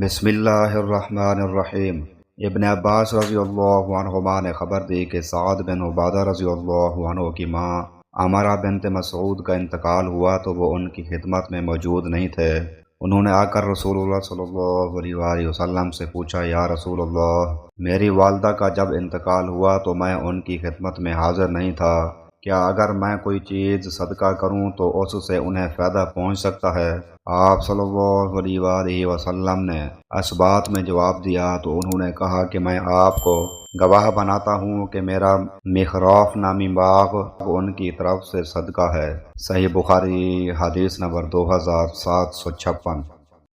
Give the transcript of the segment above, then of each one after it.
بسم اللہ الرحمن الرحیم۔ ابن عباس رضی اللہ عنہما نے خبر دی کہ سعد بن عبادہ رضی اللہ عنہ کی ماں عمرہ بنت مسعود کا انتقال ہوا تو وہ ان کی خدمت میں موجود نہیں تھے۔ انہوں نے آ کر رسول اللہ صلی اللہ علیہ وآلہ وسلم سے پوچھا، یا رسول اللہ، میری والدہ کا جب انتقال ہوا تو میں ان کی خدمت میں حاضر نہیں تھا، کیا اگر میں کوئی چیز صدقہ کروں تو اس سے انہیں فائدہ پہنچ سکتا ہے؟ آپ صلی اللہ علیہ وآلہ وسلم نے اس بات میں جواب دیا تو انہوں نے کہا کہ میں آپ کو گواہ بناتا ہوں کہ میرا مخراف نامی باغ ان کی طرف سے صدقہ ہے۔ صحیح بخاری حدیث نمبر 2756۔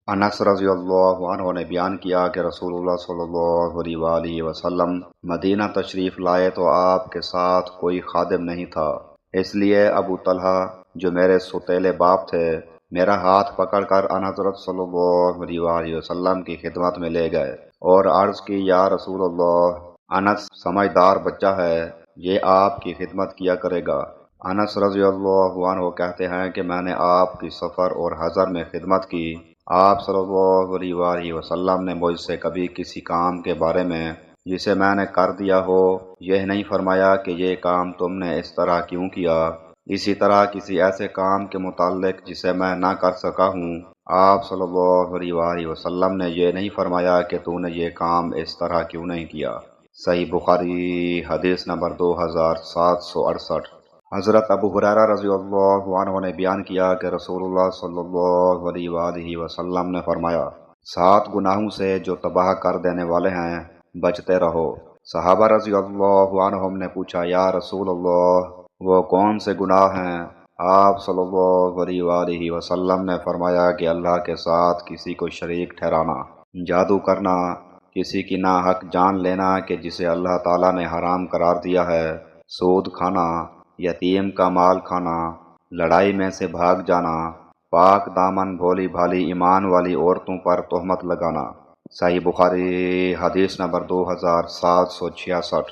انس رضی اللہ عنہ نے بیان کیا کہ رسول اللہ صلی اللہ علیہ وآلہ وسلم مدینہ تشریف لائے تو آپ کے ساتھ کوئی خادم نہیں تھا، اس لیے ابو طلحہ جو میرے ستیلے باپ تھے میرا ہاتھ پکڑ کر ان حضرت صلی اللہ علیہ وآلہ وسلم کی خدمت میں لے گئے اور عرض کی، یا رسول اللہ، انس سمجھدار بچہ ہے، یہ آپ کی خدمت کیا کرے گا۔ انس رضی اللہ عنہ کہتے ہیں کہ میں نے آپ کی سفر اور حضر میں خدمت کی، آپ صلی اللہ علیہ وآلہ وسلم نے مجھ سے کبھی کسی کام کے بارے میں جسے میں نے کر دیا ہو یہ نہیں فرمایا کہ یہ کام تم نے اس طرح کیوں کیا، اسی طرح کسی ایسے کام کے متعلق جسے میں نہ کر سکا ہوں آپ صلی اللہ علیہ وآلہ وسلم نے یہ نہیں فرمایا کہ تو نے یہ کام اس طرح کیوں نہیں کیا۔ صحیح بخاری حدیث نمبر 2768۔ حضرت ابو ہریرہ رضی اللہ عنہ نے بیان کیا کہ رسول اللہ صلی اللہ علیہ وآلہ وسلم نے فرمایا، 7 گناہوں سے جو تباہ کر دینے والے ہیں بچتے رہو۔ صحابہ رضی اللہ عنہم نے پوچھا، یا رسول اللہ، وہ کون سے گناہ ہیں؟ آپ صلی اللہ علیہ وآلہ وسلم نے فرمایا کہ اللہ کے ساتھ کسی کو شریک ٹھہرانا، جادو کرنا، کسی کی ناحق جان لینا کہ جسے اللہ تعالیٰ نے حرام قرار دیا ہے، سود کھانا، یتیم کا مال کھانا، لڑائی میں سے بھاگ جانا، پاک دامن بھولی بھالی ایمان والی عورتوں پر تہمت لگانا۔ صحیح بخاری حدیث نمبر 2766۔